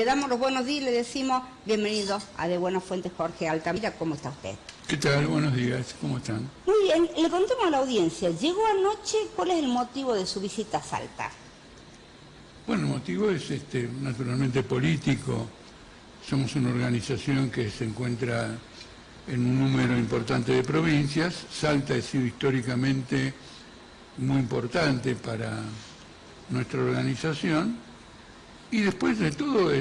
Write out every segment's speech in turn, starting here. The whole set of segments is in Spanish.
Le damos los buenos días y le decimos bienvenido a De Buenas Fuentes Jorge Altamira. ¿Cómo está usted? ¿Qué tal? Buenos días, ¿cómo están? Muy bien, le contamos a la audiencia. Llegó anoche, ¿cuál es el motivo de su visita a Salta? Bueno, el motivo es naturalmente político. Somos una organización que se encuentra en un número importante de provincias. Salta ha sido históricamente muy importante para nuestra organización. Y después de todo,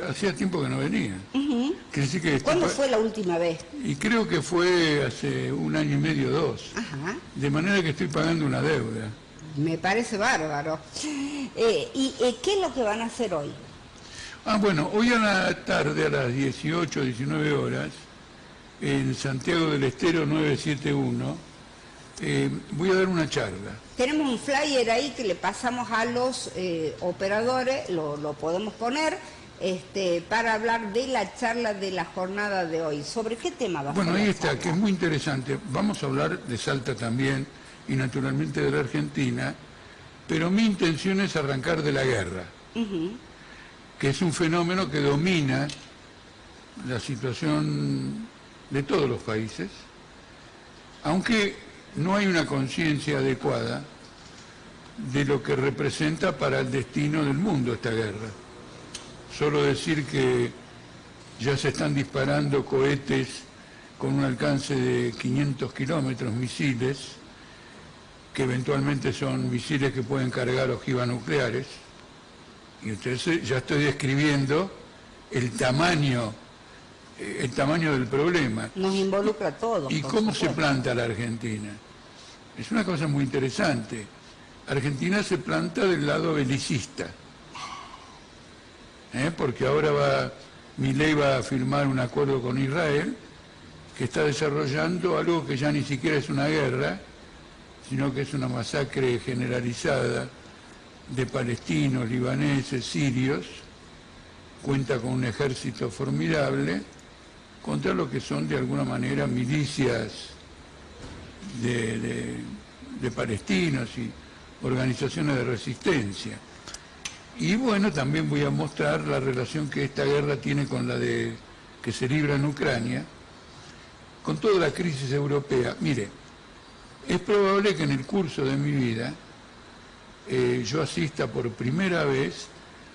hacía tiempo que no venía. Quiere decir que ¿Cuándo fue la última vez? Y creo que fue hace 1 año y medio, 2. Ajá. De manera que estoy pagando una deuda. Me parece bárbaro. ¿Y qué es lo que van a hacer hoy? Bueno, hoy a la tarde, a las 18, 19 horas, en Santiago del Estero 971, voy a dar una charla. Tenemos un flyer ahí que le pasamos a los operadores, lo podemos poner, para hablar de la charla de la jornada de hoy. ¿Sobre qué tema va a ser? Bueno, ahí está, que es muy interesante. Vamos a hablar de Salta también, y naturalmente de la Argentina, pero mi intención es arrancar de la guerra, que es un fenómeno que domina la situación de todos los países, aunque no hay una conciencia adecuada de lo que representa para el destino del mundo esta guerra. Solo decir que ya se están disparando cohetes con un alcance de 500 kilómetros, misiles, que eventualmente son misiles que pueden cargar ojivas nucleares, y entonces ya estoy describiendo el tamaño del problema. Nos involucra a todos. ¿Y cómo se planta la Argentina? Es una cosa muy interesante. Argentina se planta del lado belicista, porque ahora Milei va a firmar un acuerdo con Israel que está desarrollando algo que ya ni siquiera es una guerra, sino que es una masacre generalizada de palestinos, libaneses, sirios. Cuenta con un ejército formidable contra lo que son de alguna manera milicias de palestinos y organizaciones de resistencia. Y bueno, también voy a mostrar la relación que esta guerra tiene con la que se libra en Ucrania, con toda la crisis europea. Mire, es probable que en el curso de mi vida yo asista por primera vez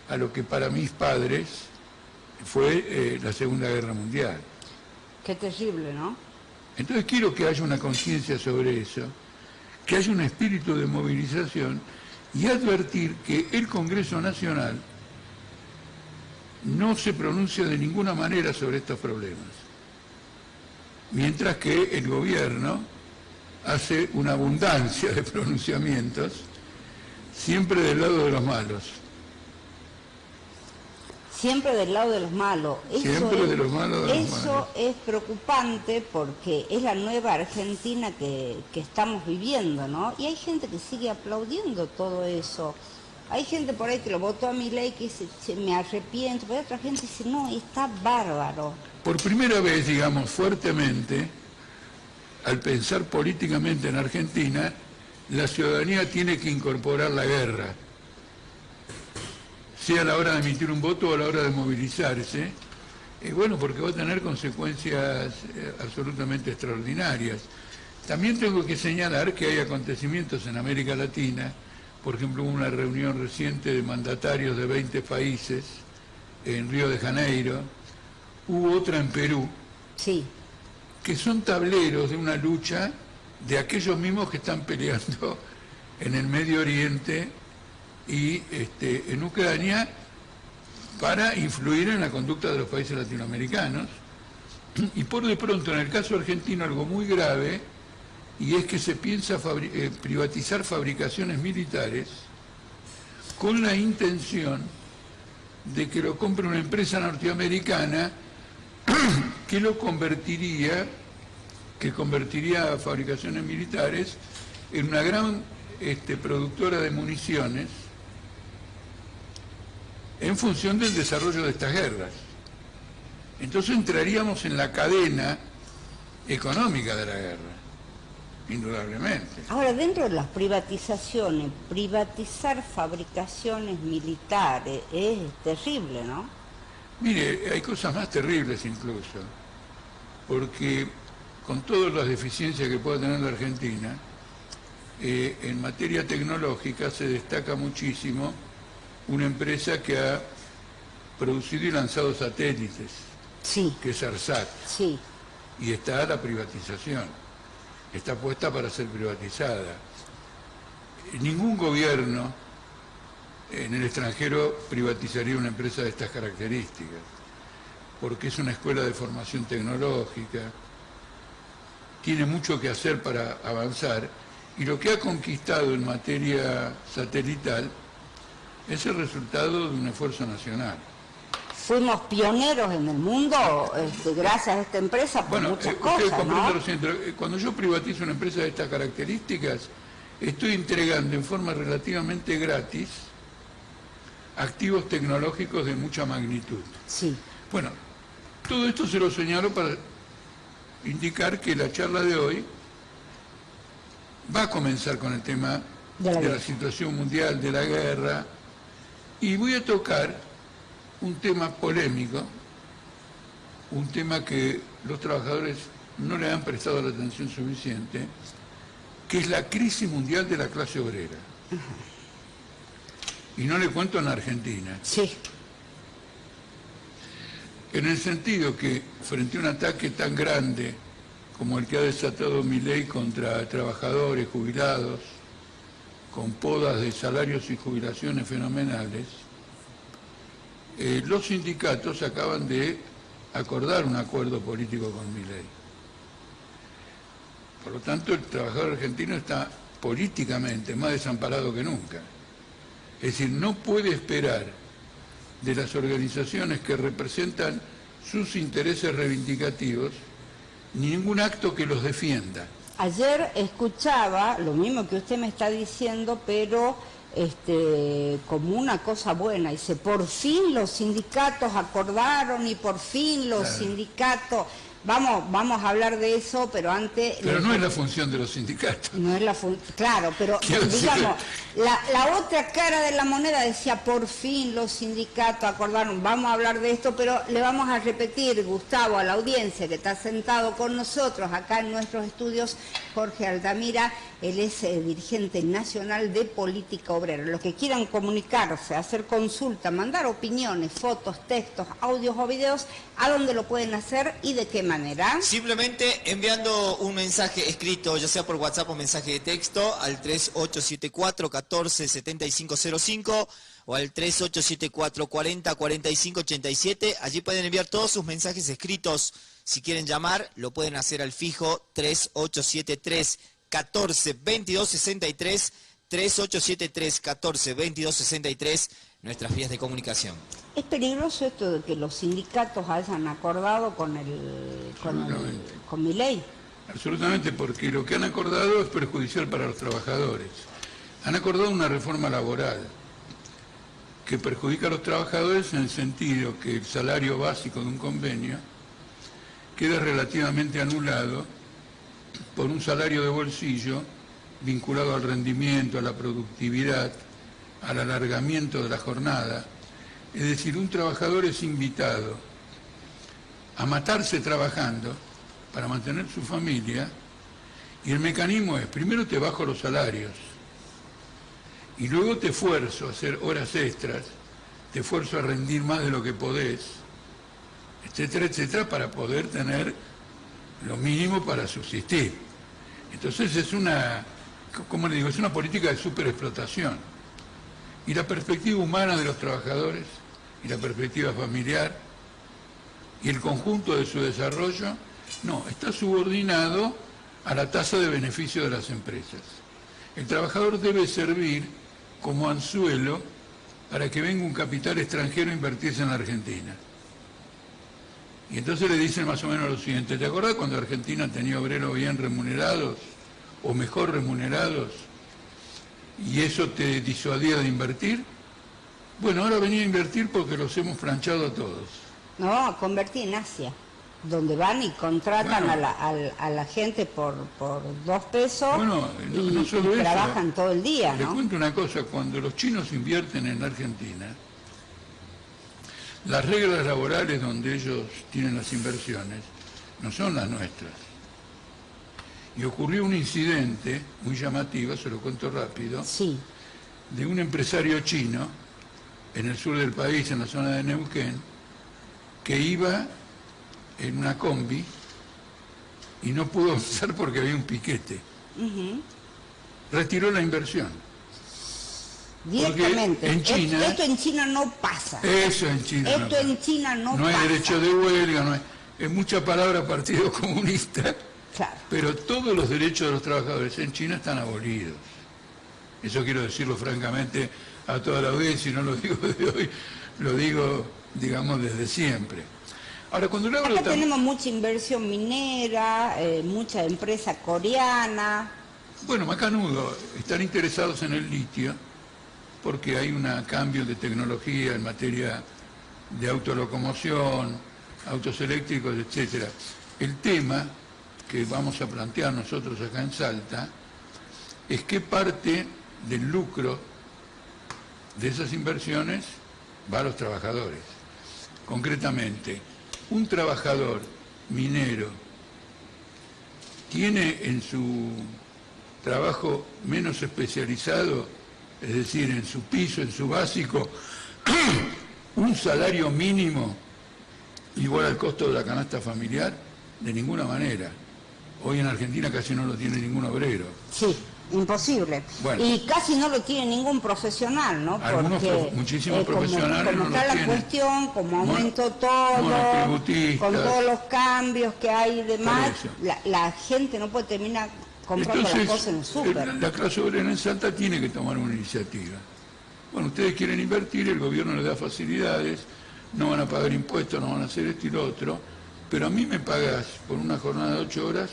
a lo que para mis padres fue la Segunda Guerra Mundial. Qué terrible, ¿no? Entonces quiero que haya una conciencia sobre eso, que haya un espíritu de movilización y advertir que el Congreso Nacional no se pronuncia de ninguna manera sobre estos problemas, mientras que el gobierno hace una abundancia de pronunciamientos, siempre del lado de los malos. Siempre del lado de los malos. Siempre de los malos de los malos. Eso es preocupante porque es la nueva Argentina que estamos viviendo, ¿no? Y hay gente que sigue aplaudiendo todo eso. Hay gente por ahí que lo votó a Milei que dice, me arrepiento, pero hay otra gente que dice, no, está bárbaro. Por primera vez, digamos, fuertemente, al pensar políticamente en Argentina, la ciudadanía tiene que incorporar la guerra, sea a la hora de emitir un voto o a la hora de movilizarse, bueno, porque va a tener consecuencias absolutamente extraordinarias. También tengo que señalar que hay acontecimientos en América Latina, por ejemplo, una reunión reciente de mandatarios de 20 países en Río de Janeiro, hubo otra en Perú, sí, que son tableros de una lucha de aquellos mismos que están peleando en el Medio Oriente y en Ucrania para influir en la conducta de los países latinoamericanos. Y por de pronto, en el caso argentino, algo muy grave, y es que se piensa privatizar fabricaciones militares con la intención de que lo compre una empresa norteamericana que convertiría fabricaciones militares en una gran productora de municiones en función del desarrollo de estas guerras. Entonces entraríamos en la cadena económica de la guerra, indudablemente. Ahora, dentro de las privatizaciones, privatizar fabricaciones militares es terrible, ¿no? Mire, hay cosas más terribles incluso, porque con todas las deficiencias que pueda tener la Argentina, en materia tecnológica se destaca muchísimo una empresa que ha producido y lanzado satélites, Sí, que es ARSAT, sí. y está la privatización, está puesta para ser privatizada. Ningún gobierno en el extranjero privatizaría una empresa de estas características, porque es una escuela de formación tecnológica, tiene mucho que hacer para avanzar, y lo que ha conquistado en materia satelital es el resultado de un esfuerzo nacional. Fuimos pioneros en el mundo gracias a esta empresa por Bueno, muchas usted cosas, comprende ¿no? lo siguiente, cuando yo privatizo una empresa de estas características, estoy entregando en forma relativamente gratis activos tecnológicos de mucha magnitud. Sí, Bueno, todo esto se lo señalo para indicar que la charla de hoy va a comenzar con el tema de la situación mundial, de la guerra, y voy a tocar un tema polémico, un tema que los trabajadores no le han prestado la atención suficiente, que es la crisis mundial de la clase obrera. Y no le cuento en Argentina. sí. En el sentido que, frente a un ataque tan grande como el que ha desatado Milei contra trabajadores jubilados, con podas de salarios y jubilaciones fenomenales, los sindicatos acaban de acordar un acuerdo político con Milei. Por lo tanto, el trabajador argentino está políticamente más desamparado que nunca. Es decir, no puede esperar de las organizaciones que representan sus intereses reivindicativos ningún acto que los defienda. Ayer escuchaba lo mismo que usted me está diciendo, pero como una cosa buena. Dice, por fin los sindicatos acordaron y por fin los sindicatos... Vamos a hablar de eso, pero antes... Pero no es la función de los sindicatos. No es la función, claro, pero digamos, la otra cara de la moneda decía, por fin los sindicatos acordaron, vamos a hablar de esto, pero le vamos a repetir, Gustavo, a la audiencia que está sentado con nosotros acá en nuestros estudios, Jorge Altamira, él es dirigente nacional de Política Obrera. Los que quieran comunicarse, hacer consulta, mandar opiniones, fotos, textos, audios o videos, ¿a dónde lo pueden hacer y de qué manera? Simplemente enviando un mensaje escrito, ya sea por WhatsApp o mensaje de texto, al 3874-147505 o al 3874-404587. Allí pueden enviar todos sus mensajes escritos. Si quieren llamar, lo pueden hacer al fijo 3873-142263, 3873-142263, nuestras vías de comunicación. ¿Es peligroso esto de que los sindicatos hayan acordado con Milei? Absolutamente, porque lo que han acordado es perjudicial para los trabajadores. Han acordado una reforma laboral que perjudica a los trabajadores en el sentido que el salario básico de un convenio queda relativamente anulado por un salario de bolsillo vinculado al rendimiento, a la productividad, al alargamiento de la jornada. Es decir, un trabajador es invitado a matarse trabajando para mantener su familia, y el mecanismo es, primero te bajo los salarios, y luego te esfuerzo a hacer horas extras, te esfuerzo a rendir más de lo que podés, etcétera, etcétera, para poder tener lo mínimo para subsistir. Entonces es una, ¿cómo le digo? Es una política de superexplotación. Y la perspectiva humana de los trabajadores, y la perspectiva familiar, y el conjunto de su desarrollo, no, está subordinado a la tasa de beneficio de las empresas. El trabajador debe servir como anzuelo para que venga un capital extranjero a invertirse en la Argentina. Y entonces le dicen más o menos lo siguiente: ¿te acordás cuando Argentina tenía obreros bien remunerados o mejor remunerados y eso te disuadía de invertir? Bueno, ahora venía a invertir porque los hemos planchado a todos. No, convertí en Asia, donde van y contratan a la gente por 2 pesos no solo y eso, trabajan todo el día, Le ¿no? cuento una cosa: cuando los chinos invierten en Argentina, Las reglas laborales donde ellos tienen las inversiones no son las nuestras. Y ocurrió un incidente muy llamativo, se lo cuento rápido, Sí. de un empresario chino en el sur del país, en la zona de Neuquén, que iba en una combi y no pudo avanzar porque había un piquete. Retiró la inversión. Directamente. En China, esto en China no pasa. Eso en China Esto no en pasa. China no No hay pasa. derecho de huelga, no hay... Es mucha palabra Partido Comunista, Claro. pero todos los derechos de los trabajadores en China están abolidos. Eso quiero decirlo francamente a toda la audiencia, y no lo digo de hoy, lo digo, digamos, desde siempre. Ahora, cuando le hablo Acá tenemos mucha inversión minera, mucha empresa coreana. Bueno, macanudo, están interesados en el litio porque hay un cambio de tecnología en materia de autolocomoción, autos eléctricos, etcétera. El tema que vamos a plantear nosotros acá en Salta es qué parte del lucro de esas inversiones va a los trabajadores. Concretamente, un trabajador minero tiene en su trabajo menos especializado, es decir, en su piso, en su básico, un salario mínimo igual al costo de la canasta familiar, de ninguna manera. Hoy en Argentina casi no lo tiene ningún obrero. Sí, imposible. Bueno. Y casi no lo tiene ningún profesional, ¿no? Algunos muchísimos profesionales como no lo está la tienen. cuestión, como aumentó todo, monotributistas. con todos los cambios que hay y demás, Por eso. la gente no puede terminar comprando las cosas en el súper. La clase obrera en Salta tiene que tomar una iniciativa. Bueno, ustedes quieren invertir, el gobierno les da facilidades, no van a pagar impuestos, no van a hacer esto y lo otro, pero a mí me pagas por una jornada de 8 horas,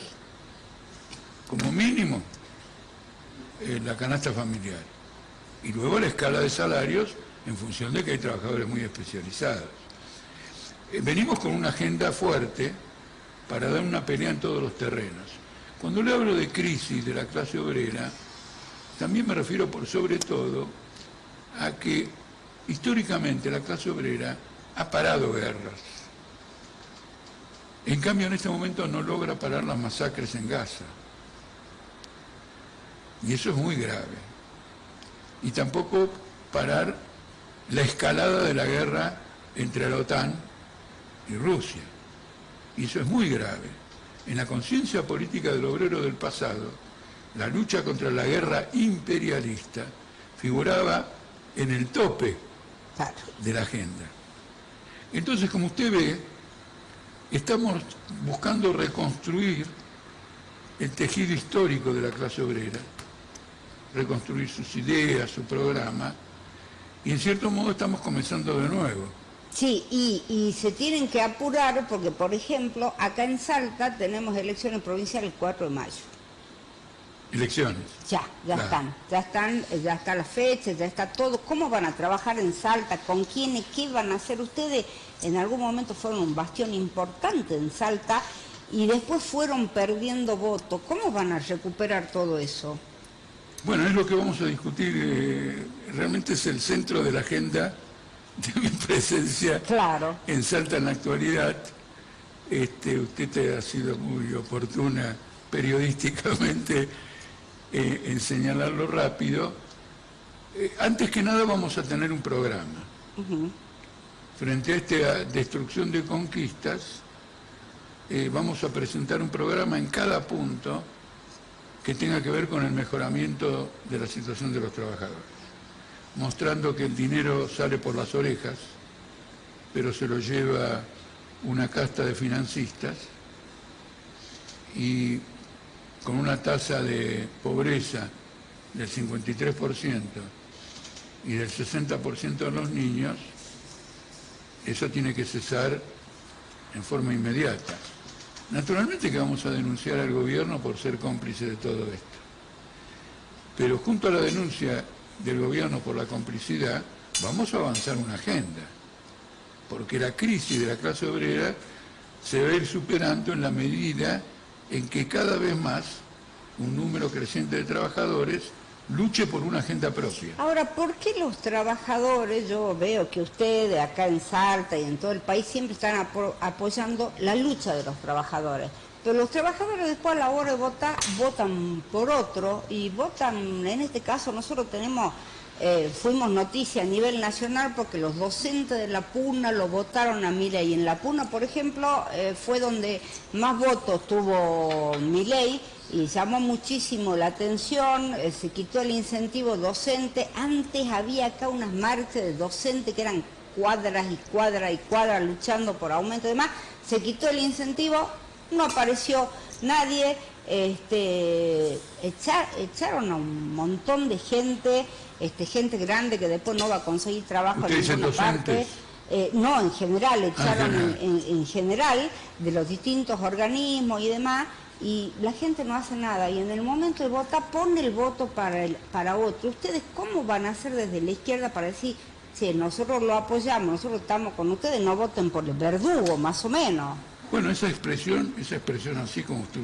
como mínimo, la canasta familiar. Y luego la escala de salarios en función de que hay trabajadores muy especializados. Venimos con una agenda fuerte para dar una pelea en todos los terrenos. Cuando le hablo de crisis de la clase obrera, también me refiero por sobre todo a que históricamente la clase obrera ha parado guerras. En cambio, en este momento no logra parar las masacres en Gaza. Y eso es muy grave. Y tampoco parar la escalada de la guerra entre la OTAN y Rusia. Y eso es muy grave. En la conciencia política del obrero del pasado, la lucha contra la guerra imperialista figuraba en el tope de la agenda. Entonces, como usted ve, estamos buscando reconstruir el tejido histórico de la clase obrera, reconstruir sus ideas, su programa, y en cierto modo estamos comenzando de nuevo. Sí, y se tienen que apurar porque, por ejemplo, acá en Salta tenemos elecciones provinciales el 4 de mayo. Elecciones. Ya Claro. ya está la fecha, ya está todo. ¿Cómo van a trabajar en Salta? ¿Con quiénes? ¿Qué van a hacer ustedes? En algún momento fueron un bastión importante en Salta y después fueron perdiendo votos. ¿Cómo van a recuperar todo eso? Bueno, es lo que vamos a discutir. Realmente es el centro de la agenda de mi presencia Claro. en Salta en la actualidad. Usted ha sido muy oportuna periodísticamente en señalarlo rápido. Antes que nada vamos a tener un programa. Frente a esta destrucción de conquistas, vamos a presentar un programa en cada punto que tenga que ver con el mejoramiento de la situación de los trabajadores, mostrando que el dinero sale por las orejas, pero se lo lleva una casta de financistas, y con una tasa de pobreza del 53% y del 60% de los niños, eso tiene que cesar en forma inmediata. Naturalmente que vamos a denunciar al gobierno por ser cómplice de todo esto. Pero junto a la denuncia del gobierno por la complicidad, vamos a avanzar una agenda. Porque la crisis de la clase obrera se va a ir superando en la medida en que cada vez más un número creciente de trabajadores luche por una agenda propia. Ahora, ¿por qué los trabajadores, yo veo que ustedes acá en Salta y en todo el país siempre están apoyando la lucha de los trabajadores? Pero los trabajadores después a la hora de votar, votan por otro y votan, en este caso nosotros tenemos, fuimos noticia a nivel nacional porque los docentes de la PUNA lo votaron a Milei. En la PUNA, por ejemplo, fue donde más votos tuvo Milei y llamó muchísimo la atención, se quitó el incentivo docente. Antes había acá unas marchas de docentes que eran cuadras y cuadras y cuadras luchando por aumento y demás, se quitó el incentivo, no apareció nadie, echaron a un montón de gente, gente grande que después no va a conseguir trabajo en ninguna parte. No, en general, echaron en general de los distintos organismos y demás, y la gente no hace nada, y en el momento de votar pone el voto para otro. ¿Ustedes cómo van a hacer desde la izquierda para decir, sí, nosotros lo apoyamos, nosotros estamos con ustedes, no voten por el verdugo, más o menos? Bueno, esa expresión así como usted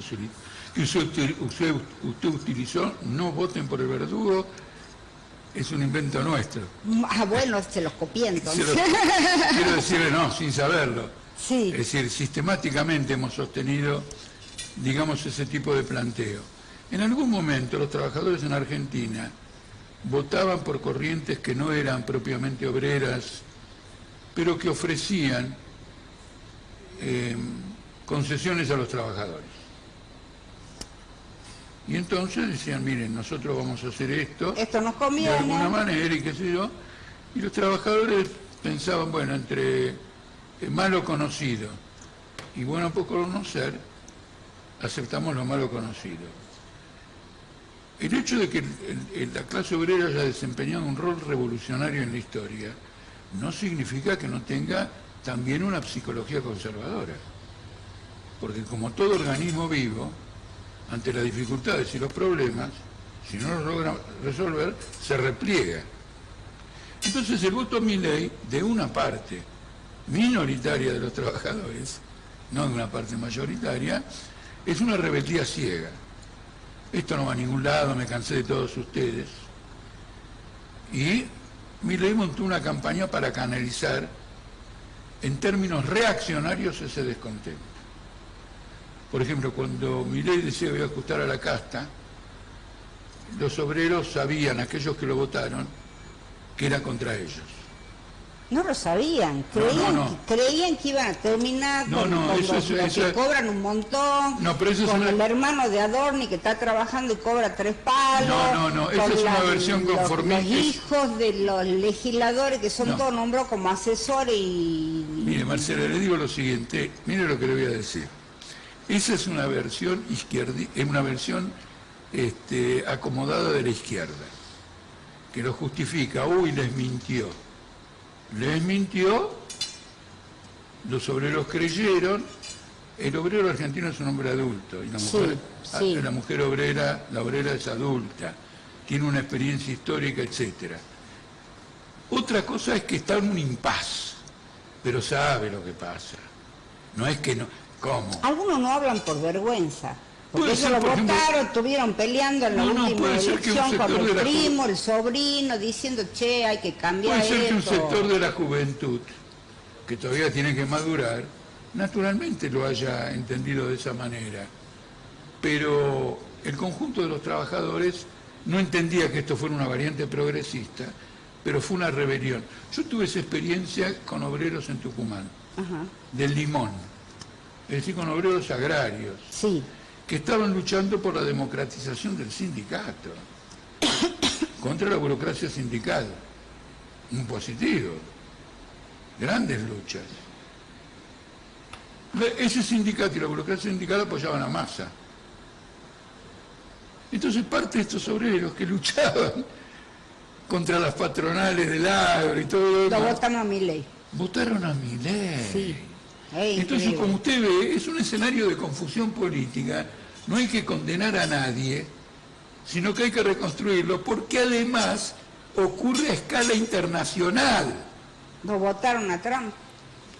utilizó, no voten por el verdugo, es un invento nuestro. Ah, bueno, se los copié entonces. Quiero decirle, no, sin saberlo. Sí. Es decir, sistemáticamente hemos sostenido, digamos, ese tipo de planteo. En algún momento los trabajadores en Argentina votaban por corrientes que no eran propiamente obreras, pero que ofrecían concesiones a los trabajadores. Y entonces decían, miren, nosotros vamos a hacer esto nos conviene de alguna manera y qué sé yo, y los trabajadores pensaban, bueno, entre malo conocido y bueno por conocer, aceptamos lo malo conocido. El hecho de que la clase obrera haya desempeñado un rol revolucionario en la historia no significa que no tenga también una psicología conservadora, porque como todo organismo vivo, ante las dificultades y los problemas, si no los logra resolver, se repliega. Entonces el voto a Milei de una parte minoritaria de los trabajadores, no de una parte mayoritaria, es una rebeldía ciega. Esto no va a ningún lado, me cansé de todos ustedes. Y Milei montó una campaña para canalizar en términos reaccionarios ese descontento. Por ejemplo, cuando Milei decía voy a ajustar a la casta, los obreros sabían, aquellos que lo votaron, que era contra ellos. No lo sabían, creían que iban a terminar con los que cobran un montón, con el hermano de Adorni que está trabajando y cobra 3 palos, esa es una versión conformista. Los hijos de los legisladores que son todos nombrados como asesores y... Mire, Marcela, le digo lo siguiente, mire lo que le voy a decir. Esa es una versión acomodada de la izquierda, que lo justifica, les mintió, los obreros creyeron, el obrero argentino es un hombre adulto, y la mujer obrera, la obrera es adulta, tiene una experiencia histórica, etcétera. Otra cosa es que está en un impas, pero sabe lo que pasa. No es que no... ¿Cómo? Algunos no hablan por vergüenza, porque ellos lo votaron, estuvieron peleando en la última elección con el primo, el sobrino, diciendo, che, hay que cambiar esto. Puede ser que un sector de la juventud, que todavía tiene que madurar, naturalmente lo haya entendido de esa manera, pero el conjunto de los trabajadores no entendía que esto fuera una variante progresista, pero fue una rebelión. Yo tuve esa experiencia con obreros en Tucumán, del Limón, es decir, con obreros agrarios, que estaban luchando por la democratización del sindicato, contra la burocracia sindical, un positivo, grandes luchas. Ese sindicato y la burocracia sindical apoyaban a Massa. Entonces parte de estos obreros que luchaban contra las patronales del agro y todo lo votaron a Milei. Votaron a Milei. Sí. Entonces, como usted ve, es un escenario de confusión política. No hay que condenar a nadie, sino que hay que reconstruirlo, porque además ocurre a escala internacional. Lo votaron a Trump.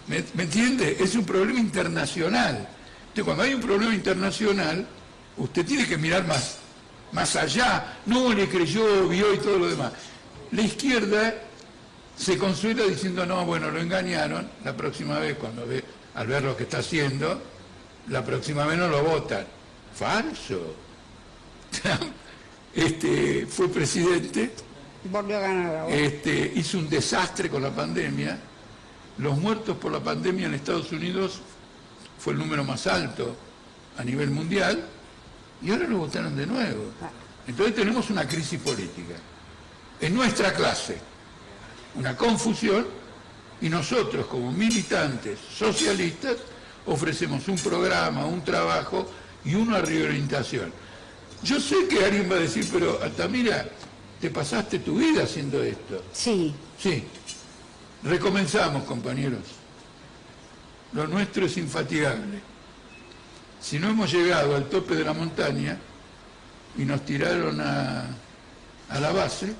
¿Me entiende? Es un problema internacional. Entonces, cuando hay un problema internacional, usted tiene que mirar más más allá, no le creyó, vio y todo lo demás. La izquierda se consuela diciendo, no, bueno, lo engañaron, la próxima vez, al ver lo que está haciendo, la próxima vez no lo votan. Falso. Trump fue presidente, volvió a ganar ahora. Hizo un desastre con la pandemia. Los muertos por la pandemia en Estados Unidos fue el número más alto a nivel mundial, y ahora lo votaron de nuevo. Entonces tenemos una crisis política. En nuestra clase, una confusión, y nosotros como militantes socialistas ofrecemos un programa, un trabajo y una reorientación. Yo sé que alguien va a decir, pero Altamira, te pasaste tu vida haciendo esto. Sí. Sí. Recomenzamos, compañeros. Lo nuestro es infatigable. Si no hemos llegado al tope de la montaña y nos tiraron a la base,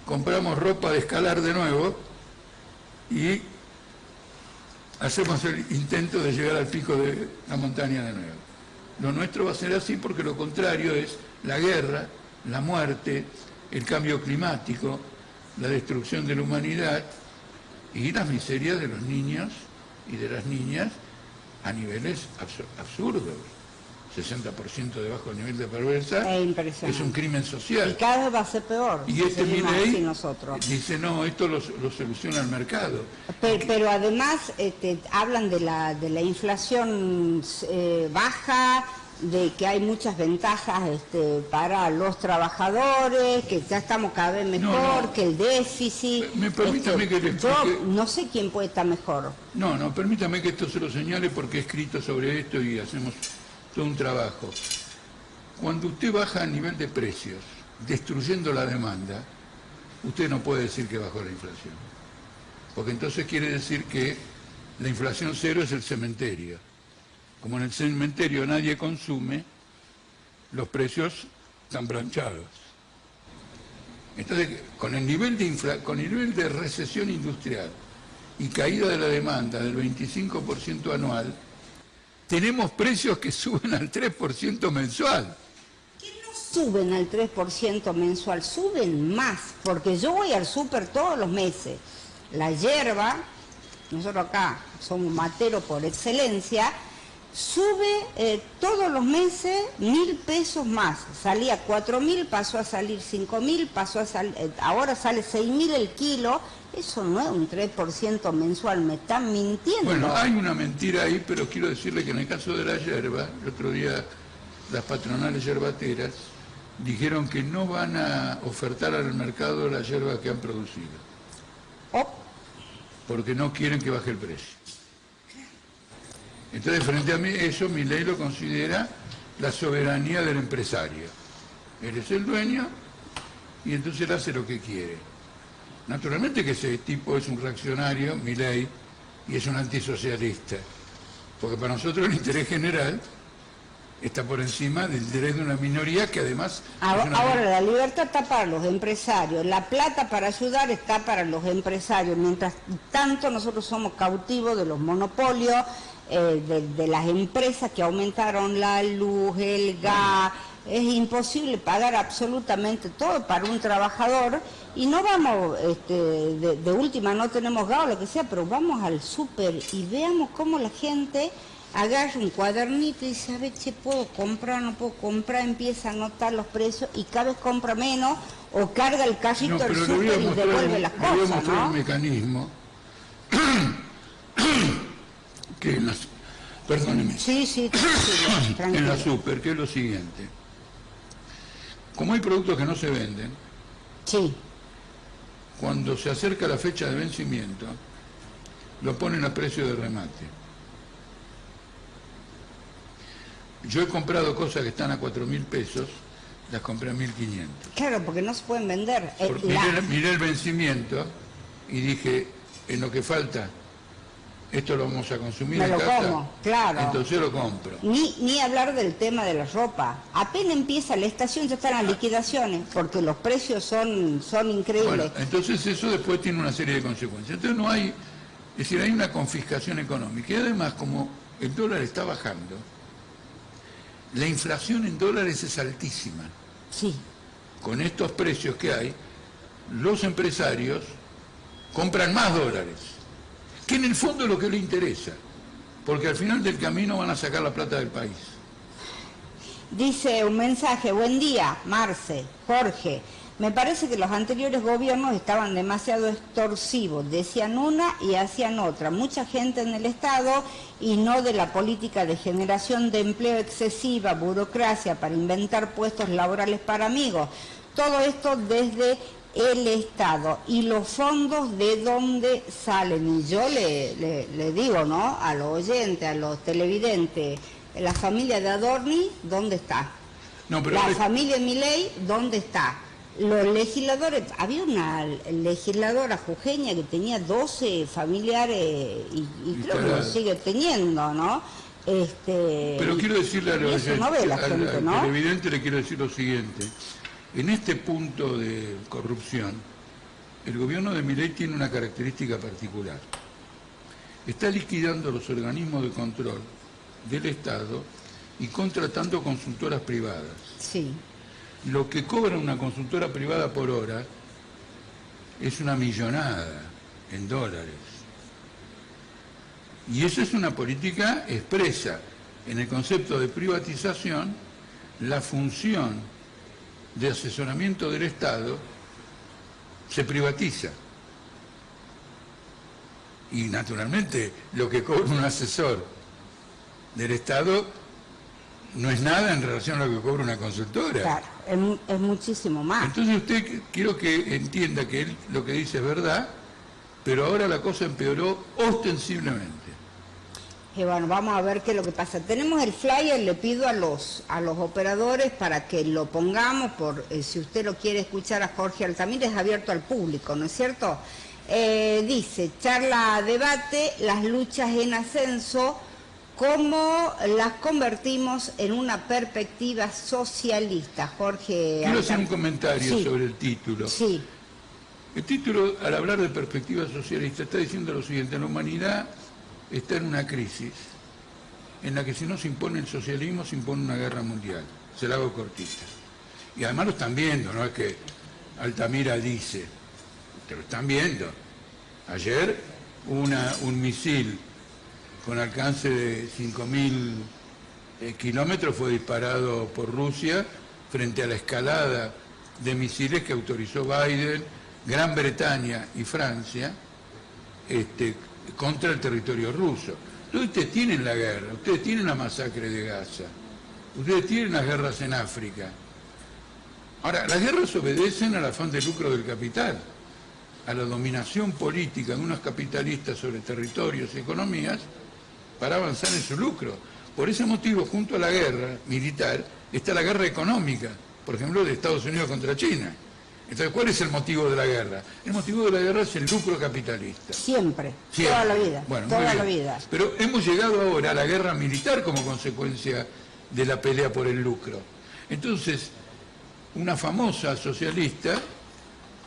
compramos ropa de escalar de nuevo y hacemos el intento de llegar al pico de la montaña de nuevo. Lo nuestro va a ser así porque lo contrario es la guerra, la muerte, el cambio climático, la destrucción de la humanidad y las miserias de los niños y de las niñas a niveles absurdos. 60% de bajo nivel de pobreza es un crimen social. Y cada vez va a ser peor. Y Milei dice, no, esto lo soluciona el mercado. Pero además hablan de la inflación baja, de que hay muchas ventajas para los trabajadores, que ya estamos cada vez mejor, que el déficit. Permítame que le explique. Yo no sé quién puede estar mejor. No, permítame que esto se lo señale porque he escrito sobre esto y hacemos todo un trabajo. Cuando usted baja a nivel de precios, destruyendo la demanda, usted no puede decir que bajó la inflación. Porque entonces quiere decir que la inflación cero es el cementerio. Como en el cementerio nadie consume, los precios están planchados. Entonces, con el nivel de recesión industrial y caída de la demanda del 25% anual, tenemos precios que suben al 3% mensual. Que no suben al 3% mensual, suben más, porque yo voy al súper todos los meses. La hierba, nosotros acá somos materos por excelencia, sube todos los meses 1.000 pesos más. Salía 4.000, pasó a salir 5.000, ahora sale 6.000 el kilo. Eso no es un 3% mensual, me están mintiendo. Bueno, hay una mentira ahí, pero quiero decirle que en el caso de la yerba, el otro día las patronales yerbateras dijeron que no van a ofertar al mercado la yerba que han producido. Porque no quieren que baje el precio. Entonces, frente a mí, eso Milei lo considera la soberanía del empresario. Él es el dueño y entonces él hace lo que quiere. Naturalmente que ese tipo es un reaccionario, Milei, y es un antisocialista. Porque para nosotros el interés general está por encima del interés de una minoría que además... Ahora la libertad está para los empresarios, la plata para ayudar está para los empresarios. Mientras tanto nosotros somos cautivos de los monopolios, de las empresas que aumentaron la luz, el gas. Es imposible pagar absolutamente todo para un trabajador y no vamos, de última no tenemos gas o lo que sea, pero vamos al súper y veamos cómo la gente agarra un cuadernito y dice, a ver, ¿puedo comprar, no puedo comprar? Empieza a anotar los precios y cada vez compra menos o carga el carrito del súper y devuelve las cosas, le voy a mostrar un mecanismo que en las... Perdóneme. Sí, tranquilo. En la súper, que es lo siguiente. Como hay productos que no se venden, sí, cuando se acerca la fecha de vencimiento, lo ponen a precio de remate. Yo he comprado cosas que están a 4.000 pesos, las compré a 1.500. Claro, porque no se pueden vender. Miré el vencimiento y dije, en lo que falta, esto lo vamos a consumir me en lo casa, como, claro. Entonces lo compro. Ni hablar del tema de la ropa. Apenas empieza la estación ya están las liquidaciones, porque los precios son increíbles. Bueno, entonces eso después tiene una serie de consecuencias. Entonces no hay, es decir, hay una confiscación económica. Y además, como el dólar está bajando, La inflación en dólares es altísima. Sí. Con estos precios que hay, los empresarios compran más dólares, que en el fondo es lo que les interesa, porque al final del camino van a sacar la plata del país. Dice un mensaje: buen día, Marce, Jorge. Me parece que los anteriores gobiernos estaban demasiado extorsivos, decían una y hacían otra. Mucha gente en el Estado y no de la política de generación de empleo excesiva, burocracia para inventar puestos laborales para amigos. Todo esto desde el Estado. ¿Y los fondos de dónde salen? Y yo le digo, ¿no?, a los oyentes, a los televidentes, la familia de Adorni, ¿dónde está? No, pero la familia Milei, ¿dónde está? Los legisladores, había una legisladora jujeña que tenía 12 familiares y creo que lo sigue teniendo, ¿no? Pero quiero decirle al ¿no? televidente, le quiero decir lo siguiente. En este punto de corrupción, el gobierno de Milei tiene una característica particular. Está liquidando los organismos de control del Estado y contratando consultoras privadas. Sí. Lo que cobra una consultora privada por hora es una millonada en dólares. Y eso es una política expresa. En el concepto de privatización, la función de asesoramiento del Estado se privatiza. Y naturalmente lo que cobra un asesor del Estado no es nada en relación a lo que cobra una consultora. Claro, es muchísimo más. Entonces usted, quiero que entienda que él lo que dice es verdad, pero ahora la cosa empeoró ostensiblemente. Y bueno, vamos a ver qué es lo que pasa. Tenemos el flyer, le pido a los operadores para que lo pongamos, si usted lo quiere escuchar a Jorge Altamira, es abierto al público, ¿no es cierto? Dice, charla, debate, las luchas en ascenso, cómo las convertimos en una perspectiva socialista. Jorge. Quiero hacer un comentario sí. sobre el título. Sí. El título, al hablar de perspectiva socialista, está diciendo lo siguiente: la humanidad está en una crisis en la que si no se impone el socialismo, se impone una guerra mundial. Se la hago cortita. Y además lo están viendo, no es que Altamira dice, te lo están viendo. Ayer un misil con alcance de 5.000 kilómetros fue disparado por Rusia frente a la escalada de misiles que autorizó Biden, Gran Bretaña y Francia contra el territorio ruso. Entonces ustedes tienen la guerra, ustedes tienen la masacre de Gaza, ustedes tienen las guerras en África. Ahora, las guerras obedecen al afán de lucro del capital, a la dominación política de unos capitalistas sobre territorios y economías para avanzar en su lucro. Por ese motivo, junto a la guerra militar, está la guerra económica, por ejemplo, de Estados Unidos contra China. Entonces, ¿cuál es el motivo de la guerra? El motivo de la guerra es el lucro capitalista. Siempre. Toda la vida. Bueno, toda la vida. Pero hemos llegado ahora a la guerra militar como consecuencia de la pelea por el lucro. Entonces, una famosa socialista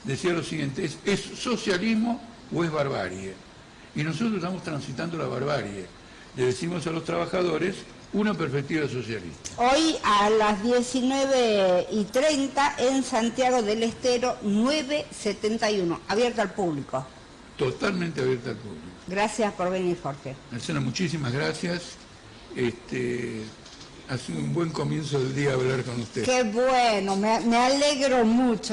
decía lo siguiente: ¿es socialismo o es barbarie? Y nosotros estamos transitando la barbarie. Le decimos a los trabajadores una perspectiva socialista. Hoy a las 19:30 en Santiago del Estero, 971, abierta al público. Totalmente abierta al público. Gracias por venir, Jorge. Marcela, muchísimas gracias. Ha sido un buen comienzo del día hablar con usted. Qué bueno, me alegro mucho.